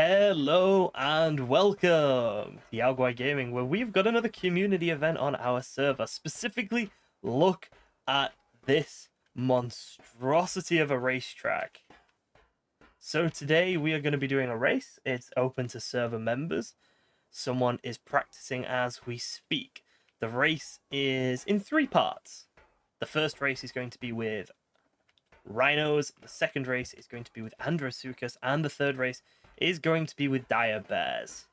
Hello and welcome to Yaogwai Gaming, where we've got another community event on our server. Specifically, look at this monstrosity of a racetrack. So today we are going to be doing a race. It's open to server members. Someone is practicing as we speak. The race is in 3 parts. The first race is going to be with rhinos, the second race is going to be with Androsuchus, and the third race is going to be with dire bears.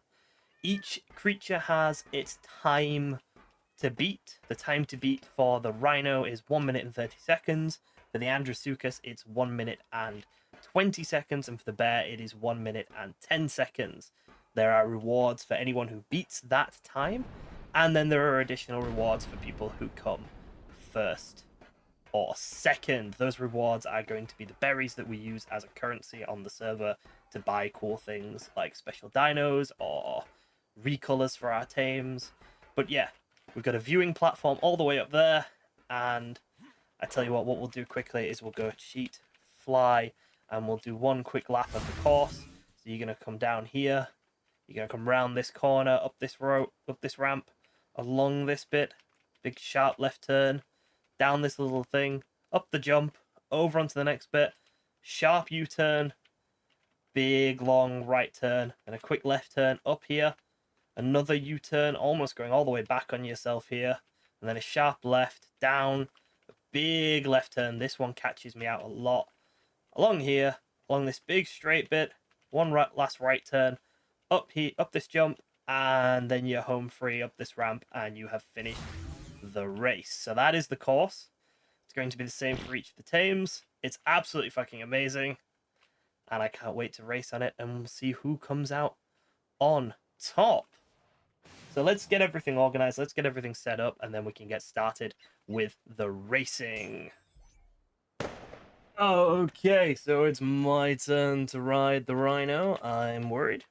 Each creature has its time to beat. The time to beat for the rhino is 1 minute and 30 seconds. For the Androsuchus, it's 1 minute and 20 seconds. And for the bear, it is 1 minute and 10 seconds. There are rewards for anyone who beats that time. And then there are additional rewards for people who come first or second. Those rewards are going to be the berries that we use as a currency on the server to buy cool things like special dinos or recolors for our tames. But yeah, we've got a viewing platform all the way up there, and I tell you what we'll do quickly is we'll go cheat, fly, and we'll do one quick lap of the course. So you're going to come down here, you're going to come round this corner, up this road, up this ramp, along this bit, big sharp left turn, down this little thing, up the jump, over onto the next bit, sharp U-turn, big long right turn, and a quick left turn up here, another U-turn, almost going all the way back on yourself here, and then a sharp left, down, a big left turn. This one catches me out a lot. Along here, along this big straight bit, one last right turn, up here, up this jump, and then you're home free up this ramp, and you have finished the race. So that is the course. It's going to be the same for each of the tames. It's absolutely fucking amazing, and I can't wait to race on it, and we'll see who comes out on top. So let's get everything organized, let's get everything set up, and then we can get started with the racing. Okay, so it's my turn to ride the rhino. I'm worried.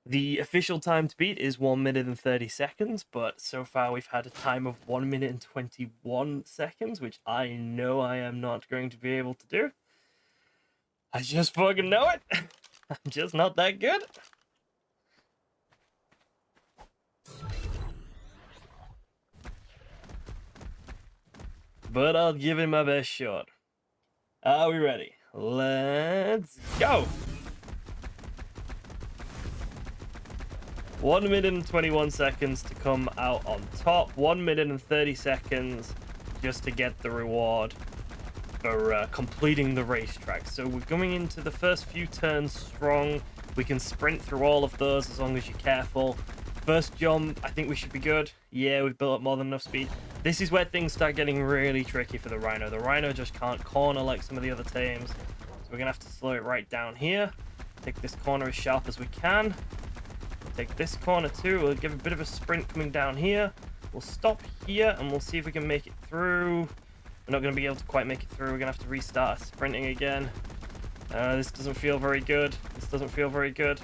The official time to beat is 1 minute and 30 seconds, but so far we've had a time of 1 minute and 21 seconds, which I know I am not going to be able to do. I just fucking know it. I'm just not that good. But I'll give it my best shot. Are we ready? Let's go. 1 minute and 21 seconds to come out on top. 1 minute and 30 seconds just to get the reward for completing the racetrack. So we're going into the first few turns strong. We can sprint through all of those as long as you're careful. First jump, I think we should be good. Yeah, we've built up more than enough speed. This is where things start getting really tricky for the rhino. The rhino just can't corner like some of the other tames. So we're going to have to slow it right down here. Take this corner as sharp as we can. Take this corner too. We'll give a bit of a sprint coming down here. We'll stop here and we'll see if we can make it through. We're not going to be able to quite make it through. We're going to have to restart sprinting again. This doesn't feel very good. This doesn't feel very good.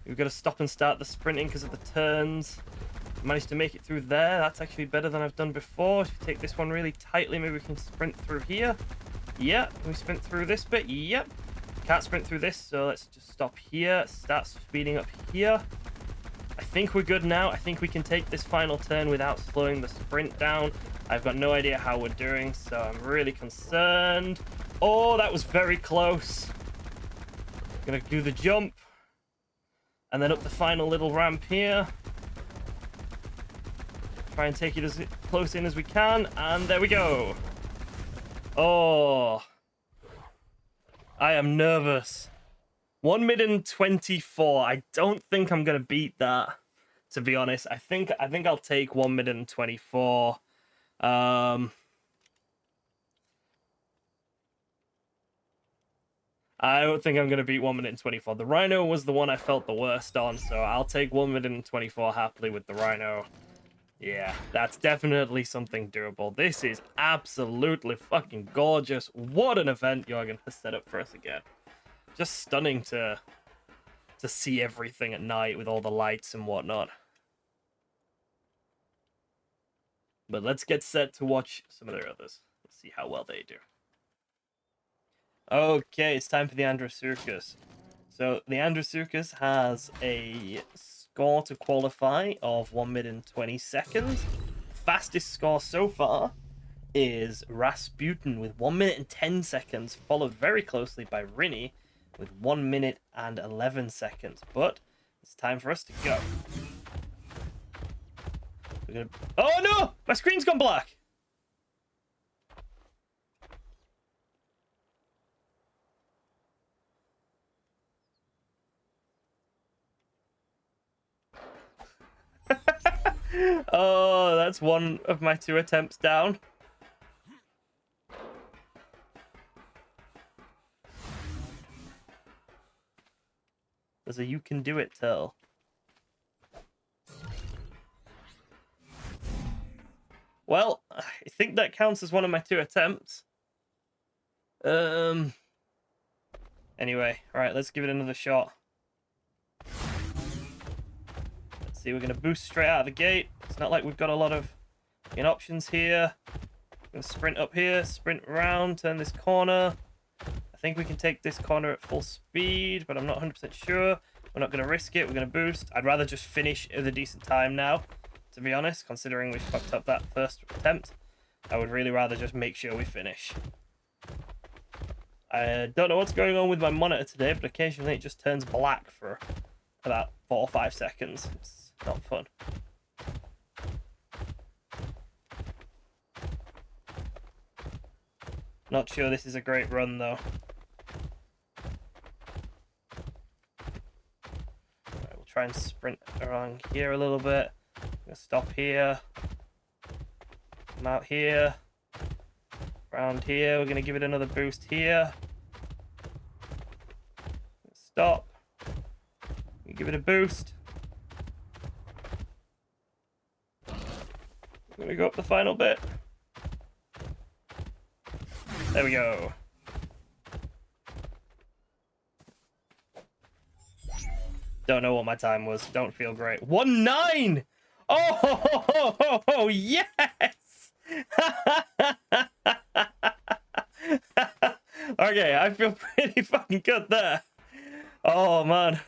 We've got to stop and start the sprinting because of the turns. Managed to make it through there. That's actually better than I've done before. If we take this one really tightly, maybe we can sprint through here. Yeah, can we sprint through this bit? Yep. Can't sprint through this, so let's just stop here, start speeding up here. I think we're good now. I think we can take this final turn without slowing the sprint down. I've got no idea how we're doing, so I'm really concerned. Oh, that was very close. Gonna do the jump. And then up the final little ramp here. Try and take it as close in as we can, and there we go. Oh, I am nervous. 1 minute and 24. I don't think I'm gonna beat that, to be honest. I think I'll take 1 minute and 24. I don't think I'm gonna beat 1 minute and 24. The rhino was the one I felt the worst on, so I'll take 1 minute and 24 happily with the rhino. Yeah, that's definitely something doable. This is absolutely fucking gorgeous. What an event Jorgen has set up for us again. Just stunning to see everything at night with all the lights and whatnot. But let's get set to watch some of their others. Let's see how well they do. Okay, it's time for the Androsuchus. So the Andrewsuchus has a score to qualify of 1 minute and 20 seconds. Fastest score so far is Rasputin with 1 minute and 10 seconds, followed very closely by Rini with 1 minute and 11 seconds. But it's time for us to go. Oh no! My screen's gone black! Oh, that's one of my 2 attempts down. There's a you can do it tell. Well, I think that counts as one of my 2 attempts. Anyway, alright, let's give it another shot. Let's see, we're going to boost straight out of the gate. It's not like we've got a lot of options here. I'm going to sprint up here, sprint around, turn this corner. I think we can take this corner at full speed, but I'm not 100% sure. We're not going to risk it. We're going to boost. I'd rather just finish at a decent time now, to be honest, considering we fucked up that first attempt. I would really rather just make sure we finish. I don't know what's going on with my monitor today, but occasionally it just turns black for about 4 or 5 seconds. It's not fun. Not sure this is a great run, though. Right, we'll try and sprint around here a little bit. I'm gonna stop here. Come out here. Around here. We're gonna give it another boost here. Stop. Give it a boost. I'm gonna go up the final bit. There we go. Don't know what my time was. Don't feel great. 1:09. Oh, yes. Okay, I feel pretty fucking good there. Oh man.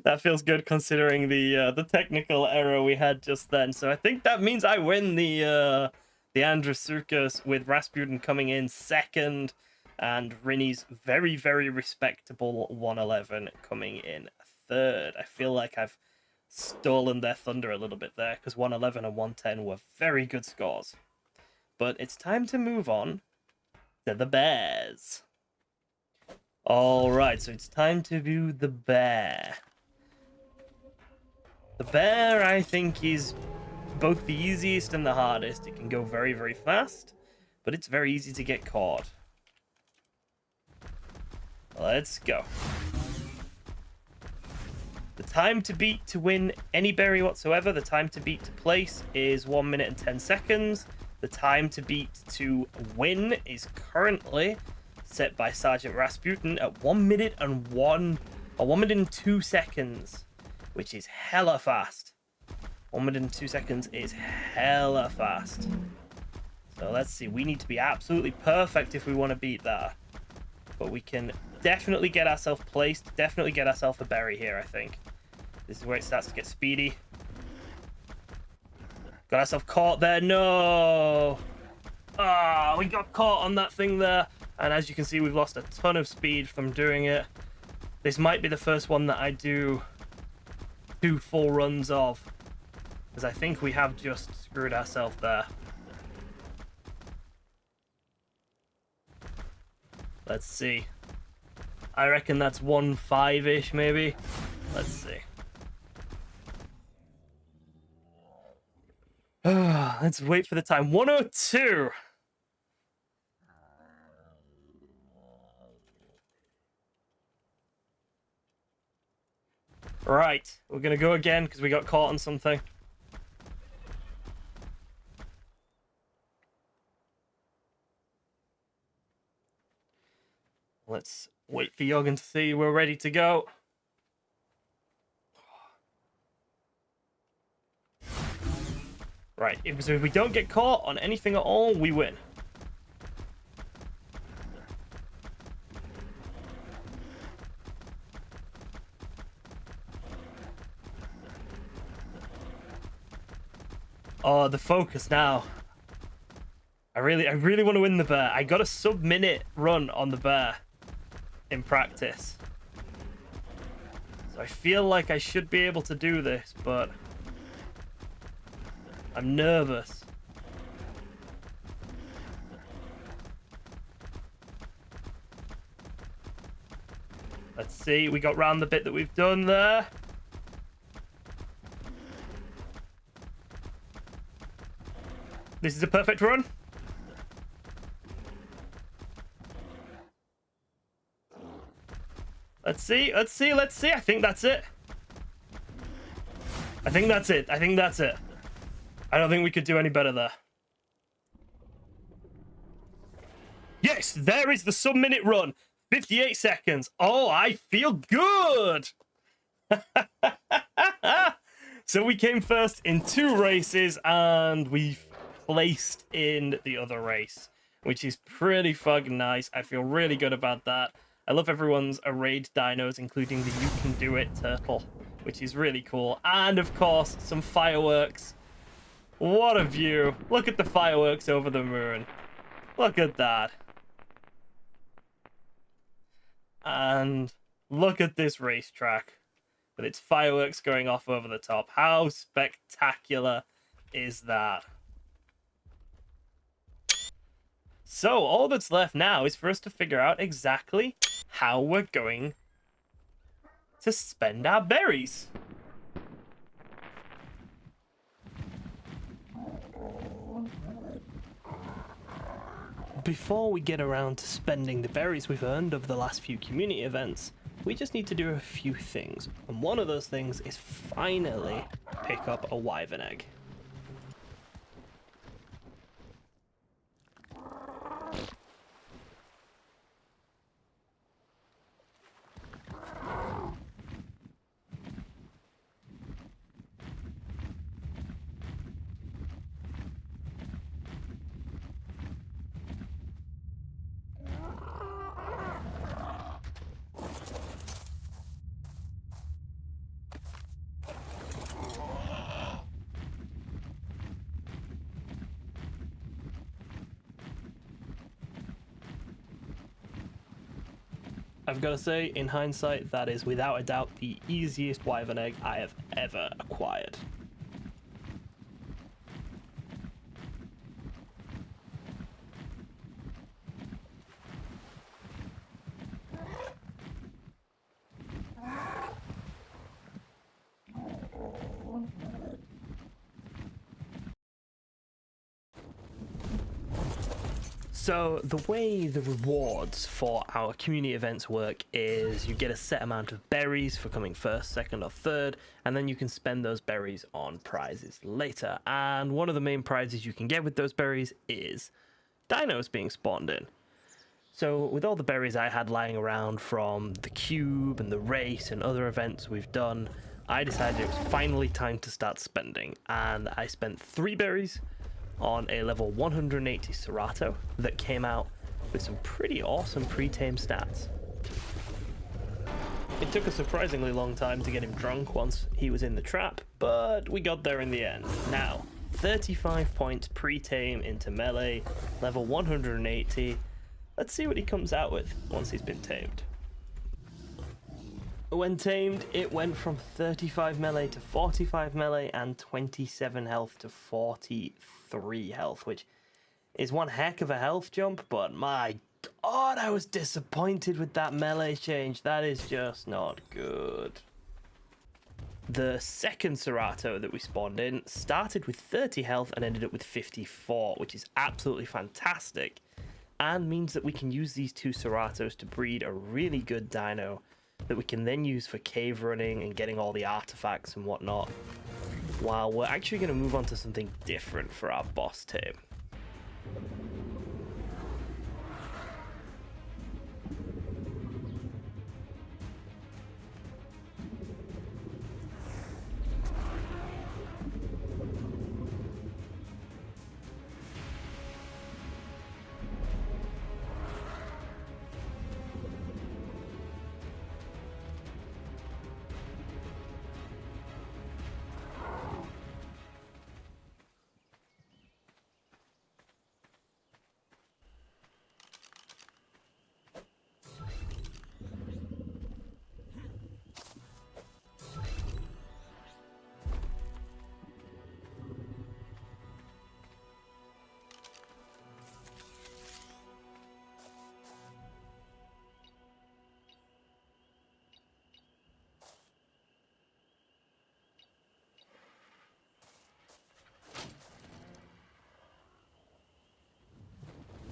That feels good considering the technical error we had just then. So I think that means I win the Andrewsuchus, with Rasputin coming in second and Rini's very, very respectable 111 coming in third. I feel like I've stolen their thunder a little bit there, because 111 and 110 were very good scores. But it's time to move on to the bears. Alright, so it's time to do the bear. The bear, I think, is both the easiest and the hardest. It can go very, very fast, but it's very easy to get caught. Let's go. The time to beat to win any berry whatsoever, the time to beat to place is 1 minute and 10 seconds. The time to beat to win is currently set by Sergeant Rasputin at 1 minute and 2 seconds, which is hella fast. 1 minute and 2 seconds is hella fast. So let's see, we need to be absolutely perfect if we want to beat that. But we can definitely get ourselves placed, definitely get ourselves a berry here, I think. This is where it starts to get speedy. Got ourselves caught there, no! Ah, we got caught on that thing there. And as you can see, we've lost a ton of speed from doing it. This might be the first one that I do 2 full runs of, because I think we have just screwed ourselves there. Let's see. I reckon that's 1:05-ish, maybe. Let's see. Let's wait for the time. 1:02. Right, we're gonna go again because we got caught on something. Let's wait for Jorgen to see we're ready to go. Right, so if we don't get caught on anything at all, we win. Oh, the focus now. I really want to win the bear. I got a sub-minute run on the bear in practice. So I feel like I should be able to do this, but I'm nervous. Let's see. We got round the bit that we've done there. This is a perfect run. Let's see. I think that's it. I think that's it. I don't think we could do any better there. Yes, there is the sub-minute run. 58 seconds. Oh, I feel good. So we came first in 2 races and we placed in the other race, which is pretty fucking nice. I feel really good about that. I love everyone's arrayed dinos, including the You Can Do It turtle, which is really cool. And of course, some fireworks. What a view. Look at the fireworks over the moon. Look at that. And look at this racetrack with its fireworks going off over the top. How spectacular is that? So all that's left now is for us to figure out exactly how we're going to spend our berries. Before we get around to spending the berries we've earned over the last few community events, we just need to do a few things. And one of those things is finally pick up a wyvern egg. I've got to say, in hindsight, that is without a doubt the easiest wyvern egg I have ever acquired. So the way the rewards for our community events work is you get a set amount of berries for coming first, second or third, and then you can spend those berries on prizes later. And one of the main prizes you can get with those berries is dinos being spawned in. So with all the berries I had lying around from the cube and the race and other events we've done, I decided it was finally time to start spending, and I spent 3 berries on a level 180 Serato that came out with some pretty awesome pre-tame stats. It took a surprisingly long time to get him drunk once he was in the trap, but we got there in the end. Now, 35 points pre-tame into melee, level 180. Let's see what he comes out with once he's been tamed. When tamed, it went from 35 melee to 45 melee and 27 health to 43 health, which is one heck of a health jump, but my god, I was disappointed with that melee change. That is just not good. The second Serato that we spawned in started with 30 health and ended up with 54, which is absolutely fantastic, and means that we can use these 2 Seratos to breed a really good dino that we can then use for cave running and getting all the artifacts and whatnot, while we're actually going to move on to something different for our boss tame.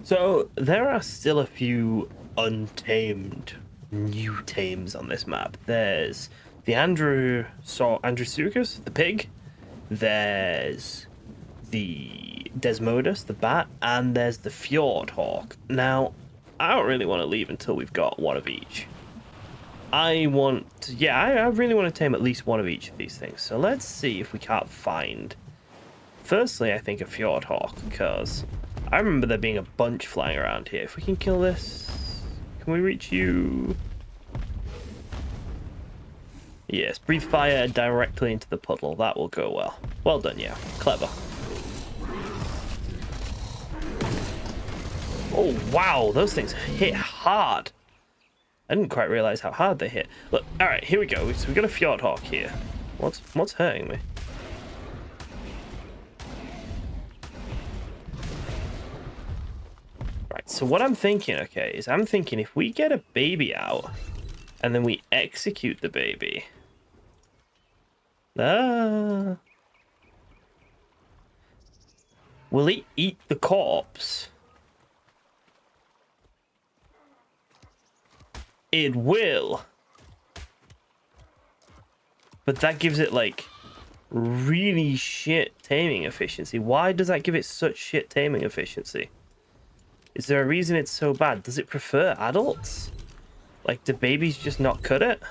So there are still a few untamed new tames on this map. There's the Andrewsuchus, the pig. There's the Desmodus, the bat, and there's the Fjord Hawk. Now, I don't really want to leave until we've got one of each. I really want to tame at least one of each of these things. So let's see if we can't find. Firstly, I think a Fjord Hawk, because I remember there being a bunch flying around here. If we can kill this, can we reach you? Yes, breathe fire directly into the puddle. That will go well. Well done, yeah. Clever. Oh, wow. Those things hit hard. I didn't quite realize how hard they hit. Look, all right, here we go. So we got a Fjord Hawk here. What's hurting me? Right, so what I'm thinking, okay, is I'm thinking if we get a baby out and then we execute the baby. Will it eat the corpse? It will. But that gives it, like, really shit taming efficiency. Why does that give it such shit taming efficiency? Is there a reason it's so bad? Does it prefer adults? Like, do babies just not cut it?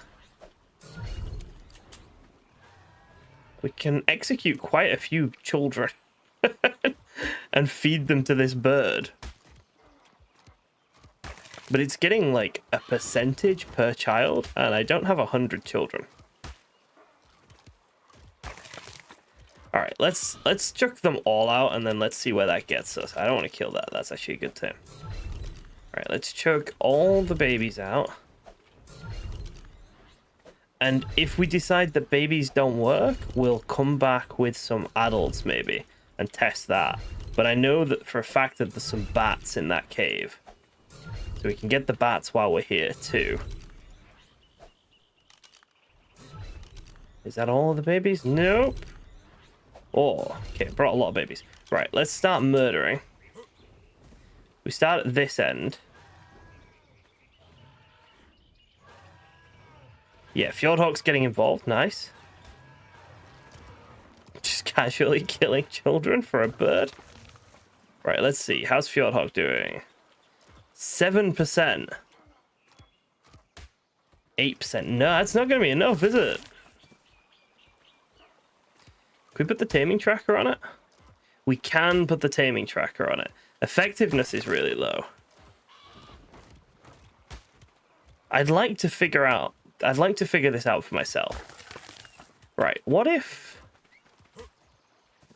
We can execute quite a few children and feed them to this bird. But it's getting like a percentage per child, and I don't have 100 children. All right, let's chuck them all out, and then let's see where that gets us. I don't want to kill that. That's actually a good thing. All right, let's chuck all the babies out. And if we decide that babies don't work, we'll come back with some adults maybe and test that. But I know that for a fact that there's some bats in that cave. So we can get the bats while we're here too. Is that all the babies? Nope. Oh, okay, brought a lot of babies. Right, let's start murdering. We start at this end. Yeah, Fjordhawk's getting involved. Nice. Just casually killing children for a bird. Right, let's see. How's Fjordhawk doing? 7%. 8%. No, that's not going to be enough, is it? Can we put the taming tracker on it? We can put the taming tracker on it. Effectiveness is really low. I'd like to figure this out for myself. Right, what if...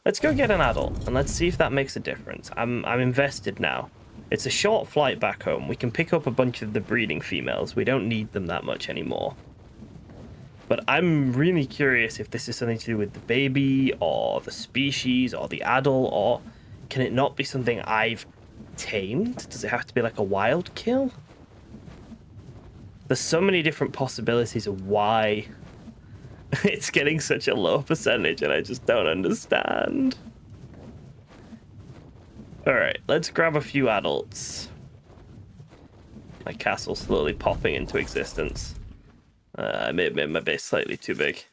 Let's go get an adult, and let's see if that makes a difference. I'm invested now. It's a short flight back home. We can pick up a bunch of the breeding females. We don't need them that much anymore. But I'm really curious if this is something to do with the baby, or the species, or the adult, or can it not be something I've tamed? Does it have to be like a wild kill? There's so many different possibilities of why it's getting such a low percentage, and I just don't understand. Alright, let's grab a few adults. My castle's slowly popping into existence. I may have made my base slightly too big.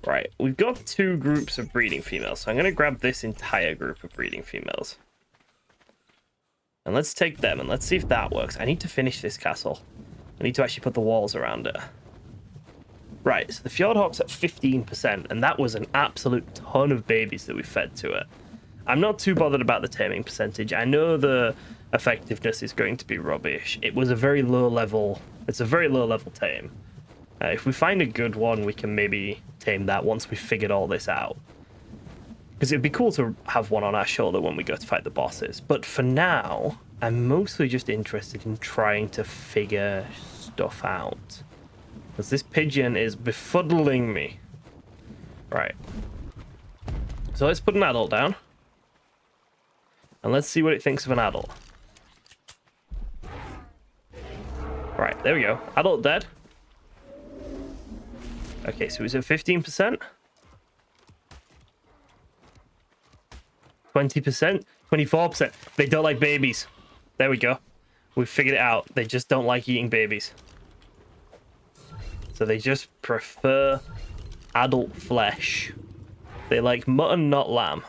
Right, we've got 2 groups of breeding females, so I'm going to grab this entire group of breeding females. And let's take them, and let's see if that works. I need to finish this castle. I need to actually put the walls around it. Right, so the Fjordhawk's at 15%, and that was an absolute ton of babies that we fed to it. I'm not too bothered about the taming percentage. I know the effectiveness is going to be rubbish. It was a very low level... It's a very low level tame. If we find a good one, we can maybe tame that once we've figured all this out. Because it'd be cool to have one on our shoulder when we go to fight the bosses. But for now, I'm mostly just interested in trying to figure stuff out. Because this pigeon is befuddling me. Right. So let's put an adult down. And let's see what it thinks of an adult. Right, there we go. Adult dead. Okay, so he's at 15%. 20%, 24%. They don't like babies. There we go. We figured it out. They just don't like eating babies. So they just prefer adult flesh. They like mutton, not lamb.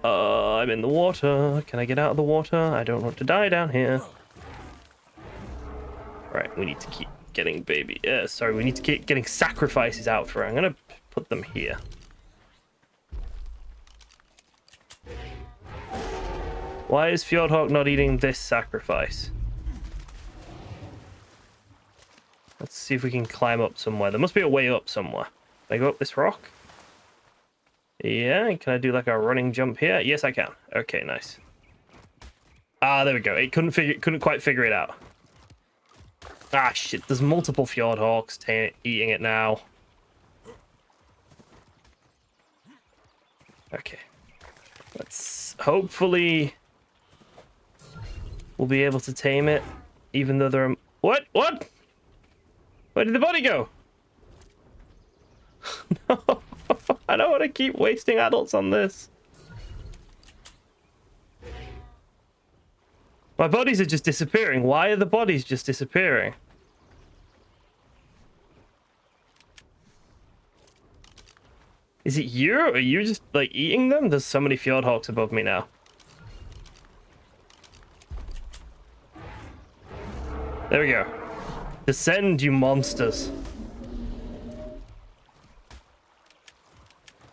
I'm in the water. Can I get out of the water? I don't want to die down here. Right, we need to keep getting baby. Sorry, we need to keep getting sacrifices out for her. I'm gonna put them here. Why is Fjordhawk not eating this sacrifice? Let's see if we can climb up somewhere. There must be a way up somewhere. Can I go up this rock? Yeah, can I do like a running jump here? Yes, I can. Okay, nice. Ah, there we go. It couldn't quite figure it out. Ah, shit. There's multiple Fjordhawks eating it now. Okay. Let's hopefully we'll be able to tame it, even though there are... What? What? Where did the body go? No. I don't want to keep wasting adults on this. My bodies are just disappearing. Why are the bodies just disappearing? Is it you? Are you just, like, eating them? There's so many Fjordhawks above me now. There we go. Descend, you monsters.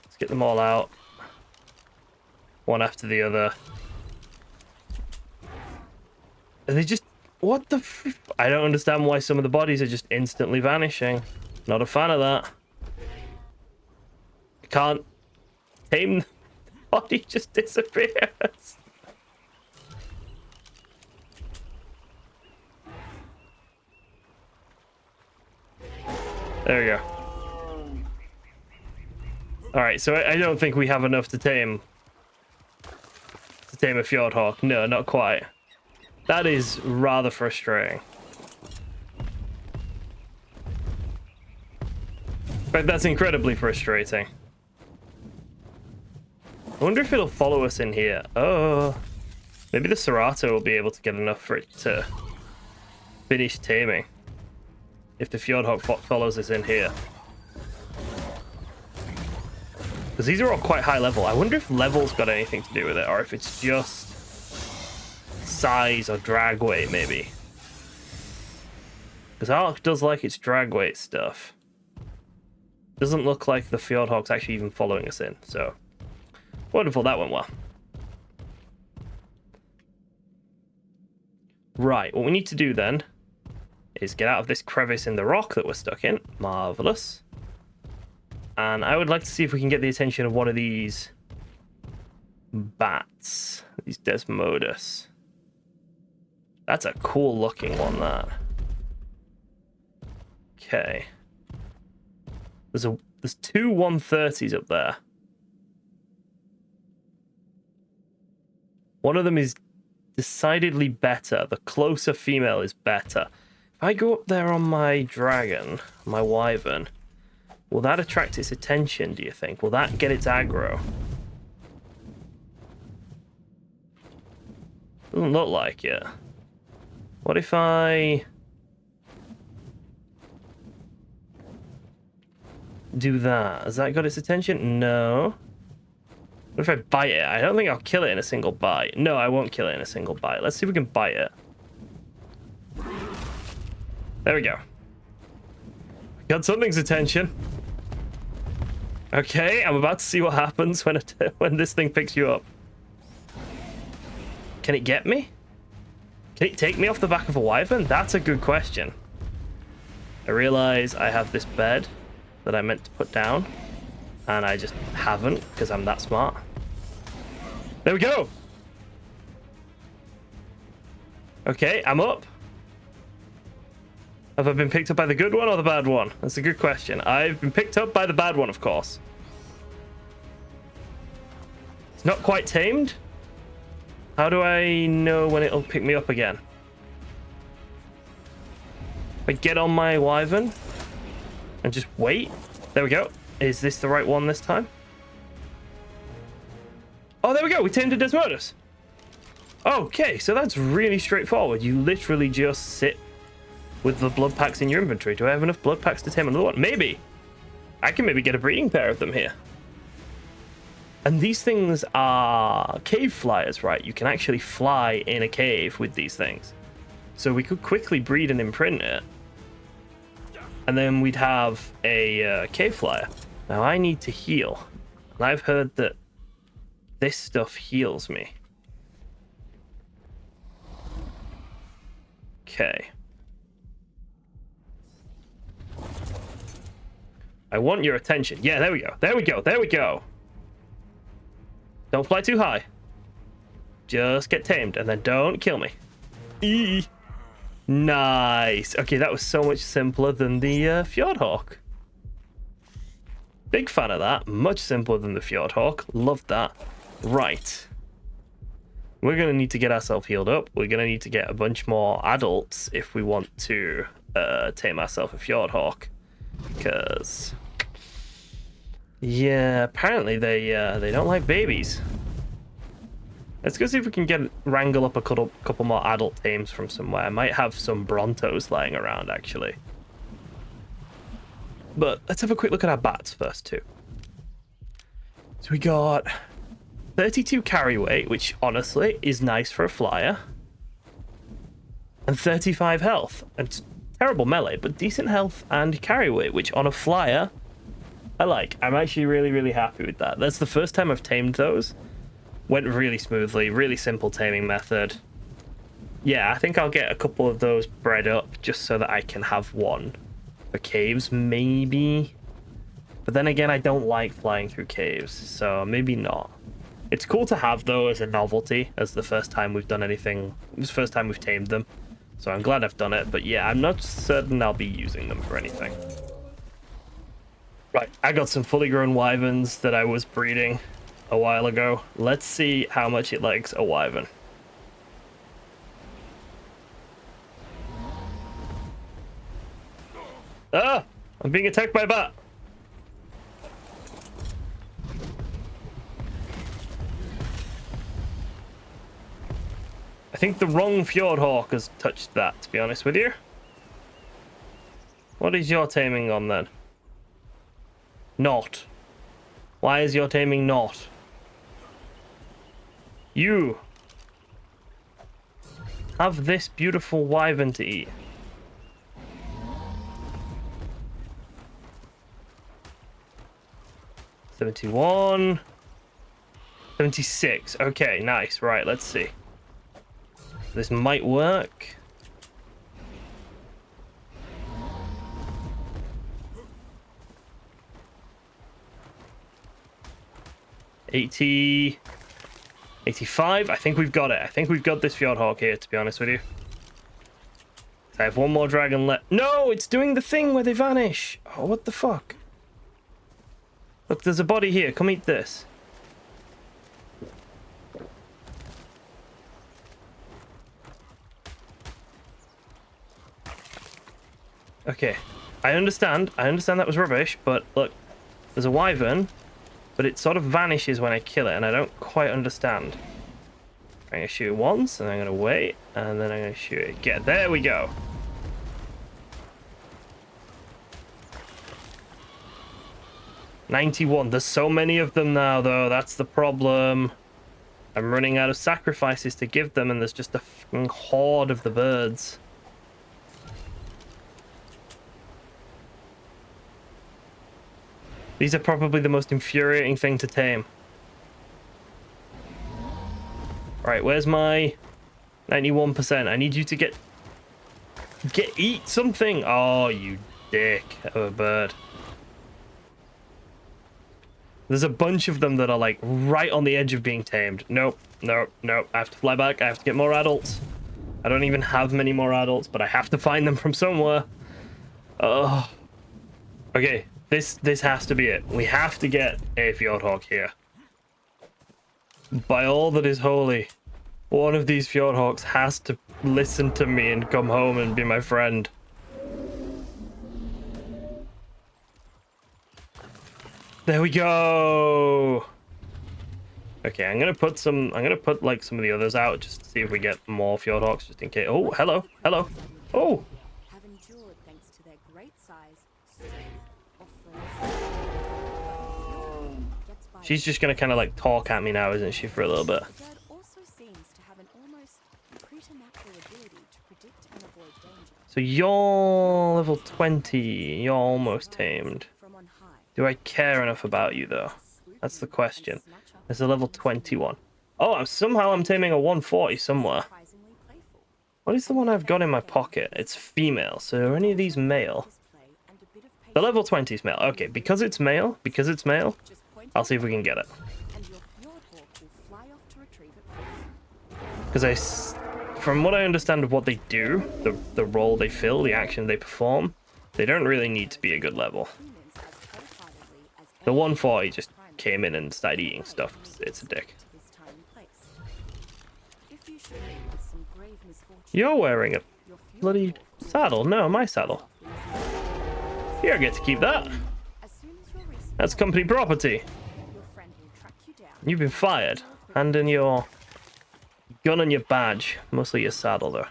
Let's get them all out. One after the other. Are they just... What the f... I don't understand why some of the bodies are just instantly vanishing. Not a fan of that. I can't tame... The body just disappears. There we go. Alright, so I don't think we have enough to tame a Fjordhawk. No, not quite. That is rather frustrating. But that's incredibly frustrating. I wonder if it'll follow us in here. Oh, maybe the Serato will be able to get enough for it to finish taming. If the Fjordhawk follows us in here. Because these are all quite high level. I wonder if level's got anything to do with it, or if it's just size or drag weight, maybe. Because ARK does like its drag weight stuff. Doesn't look like the Fjordhawk's actually even following us in, so wonderful, that went well. Right, what we need to do then is get out of this crevice in the rock that we're stuck in. Marvelous. And I would like to see if we can get the attention of one of these bats, these Desmodus. That's a cool looking one, that. Okay. There's two 130s up there. One of them is decidedly better. The closer female is better. If I go up there on my dragon, my wyvern, will that attract its attention, do you think? Will that get its aggro? Doesn't look like it. What if I do that? Has that got its attention? No. What if I bite it? I don't think I'll kill it in a single bite. No, I won't kill it in a single bite. Let's see if we can bite it. There we go. Got something's attention. Okay, I'm about to see what happens when this thing picks you up. Can it get me? Can it take me off the back of a wyvern? That's a good question. I realize I have this bed that I meant to put down, and I just haven't because I'm that smart. There we go. Okay, I'm up. Have I been picked up by the good one or the bad one? That's a good question. I've been picked up by the bad one, of course. It's not quite tamed. How do I know when it'll pick me up again? If I get on my wyvern and just wait. There we go. Is this the right one this time? Oh, there we go. We tamed a Desmodus. Okay, so that's really straightforward. You literally just sit with the blood packs in your inventory. Do I have enough blood packs to tame another one? Maybe. I can maybe get a breeding pair of them here. And these things are cave flyers, right? You can actually fly in a cave with these things. So we could quickly breed and imprint it. And then we'd have a cave flyer. Now I need to heal. And I've heard that this stuff heals me. Okay. I want your attention. Yeah, there we go. There we go. There we go. Don't fly too high. Just get tamed and then don't kill me. Eee. Nice. Okay, that was so much simpler than the Fjordhawk. Big fan of that. Much simpler than the Fjordhawk. Loved that. Right. We're going to need to get ourselves healed up. We're going to need to get a bunch more adults if we want to tame ourselves a Fjordhawk. Because... yeah, apparently they don't like babies. Let's go see if we can wrangle up a couple more adult tames from somewhere. I might have some Brontos lying around, actually. But let's have a quick look at our bats first, too. So we got 32 carry weight, which honestly is nice for a flyer. And 35 health. And it's terrible melee, but decent health and carry weight, which on a flyer... I like. I'm actually really, really happy with that. That's the first time I've tamed those. Went really smoothly. Really simple taming method. Yeah, I think I'll get a couple of those bred up just so that I can have one for caves, maybe. But then again, I don't like flying through caves, so maybe not. It's cool to have, though, as a novelty, as the first time we've done anything. It was the first time we've tamed them. So I'm glad I've done it. But yeah, I'm not certain I'll be using them for anything. Right, I got some fully grown wyverns that I was breeding a while ago. Let's see how much it likes a wyvern. Ah! I'm being attacked by a bat! I think the wrong Fjordhawk has touched that, to be honest with you. What is your taming on then? Not. Why is your taming not? You have this beautiful wyvern to eat. $71. $76. Okay, nice. Right, let's see. This might work. $80. $85. I think we've got it. I think we've got this Fjordhawk here, to be honest with you. I have one more dragon left. No, it's doing the thing where they vanish. Oh, what the fuck? Look, there's a body here. Come eat this. Okay. I understand. I understand that was rubbish, but look. There's a wyvern, but it sort of vanishes when I kill it, and I don't quite understand. I'm going to shoot it once, and I'm going to wait, and then I'm going to shoot it again. There we go. $91. There's so many of them now, though. That's the problem. I'm running out of sacrifices to give them, and there's just a fucking horde of the birds. These are probably the most infuriating thing to tame. Right, where's my 91%? I need you to eat something. Oh, you dick of a bird. There's a bunch of them that are like right on the edge of being tamed. Nope, nope, nope. I have to fly back. I have to get more adults. I don't even have many more adults, but I have to find them from somewhere. Oh. Okay, this has to be it. We have to get a Fjordhawk here. By all that is holy, one of these Fjordhawks has to listen to me and come home and be my friend. There we go. Okay, I'm gonna put like some of the others out just to see if we get more Fjordhawks, just in case. Oh, hello, hello. Oh. Have endured thanks to their great size, strength, She's just gonna kind of like talk at me now, isn't she, for a little bit? The bird also seems to have an almost preternatural ability to predict and avoid danger. So you're level 20. You're almost tamed. From on high, Do I care enough about you though? That's the question. There's a level 21. Oh, I'm taming a 140 somewhere. surprisingly playful. What is the one I've got in my pocket? It's female. So are any of these male? Display and a bit of The level 20 is male. Okay, because it's male, just point I'll see if we can get it. and your Fjordhawk will fly off to retrieve it for you. Because from what I understand of what they do, the role they fill, the action they perform, they don't really need to be a good level. Humans as wholeheartedly as The 140 just came in and started eating stuff. It's a dick. to this time and place. If you should meet with some grave misfortune, You're wearing a your bloody saddle. No, my saddle. Here, I get to keep that. as soon as you're respawned, That's company property. your friend will track you down. You've been fired. Hand in your gun and your badge. Mostly your saddle, though.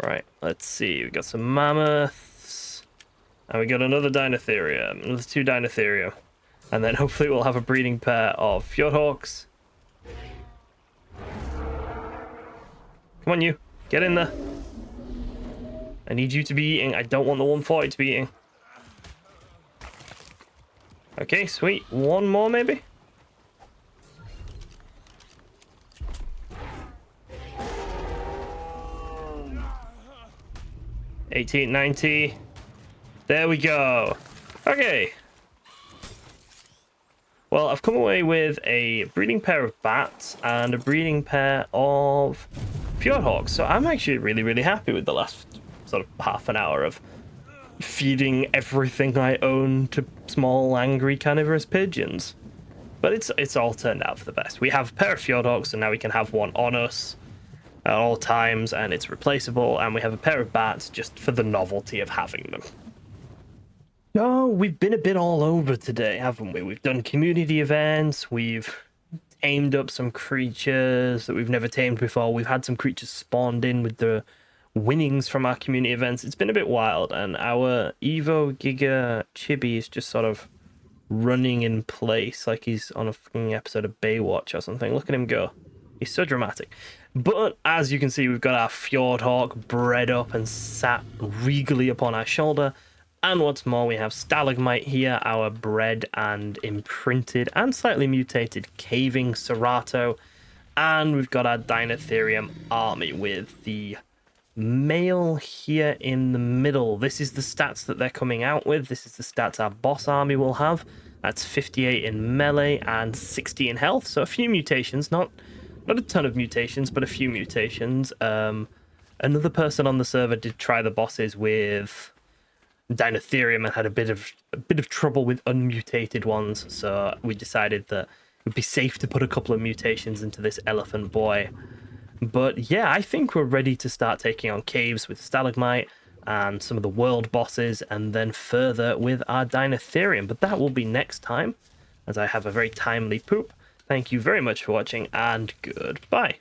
Right, let's see. We got some mammoths. And we got another Dinotherium. Another 2 Dinotherium. And then hopefully we'll have a breeding pair of Fjordhawks. Come on, you. Get in there. I need you to be eating. I don't want the 140 to be eating. Okay, sweet. One more, maybe? $18.90. There we go. Okay. Well, I've come away with a breeding pair of bats and a breeding pair of Fjordhawks. So I'm actually really, really happy with the last sort of half an hour of feeding everything I own to small, angry, carnivorous pigeons. But it's all turned out for the best. We have a pair of Fjordhawks, and now we can have one on us at all times, and it's replaceable. And we have a pair of bats just for the novelty of having them. Oh, we've been a bit all over today, haven't we? We've done community events, we've tamed up some creatures that we've never tamed before. We've had some creatures spawned in with the winnings from our community events. It's been a bit wild, and our Evo Giga Chibi is just sort of running in place like he's on a fucking episode of Baywatch or something. Look at him go. He's so dramatic. But as you can see, we've got our Fjordhawk bred up and sat regally upon our shoulder. And what's more, we have Stalagmite here, our bred and imprinted and slightly mutated caving Cerato. And we've got our Dinotherium army with the male here in the middle. This is the stats that they're coming out with. This is the stats our boss army will have. That's 58 in melee and 60 in health. So a few mutations, not a ton of mutations, but a few mutations. Another person on the server did try the bosses with Dinotherium and had a bit of trouble with unmutated ones, so we decided that it would be safe to put a couple of mutations into this elephant boy. But yeah, I think we're ready to start taking on caves with Stalagmite and some of the world bosses, and then further with our Dinotherium. But that will be next time, as I have a very timely poop. Thank you very much for watching, and goodbye.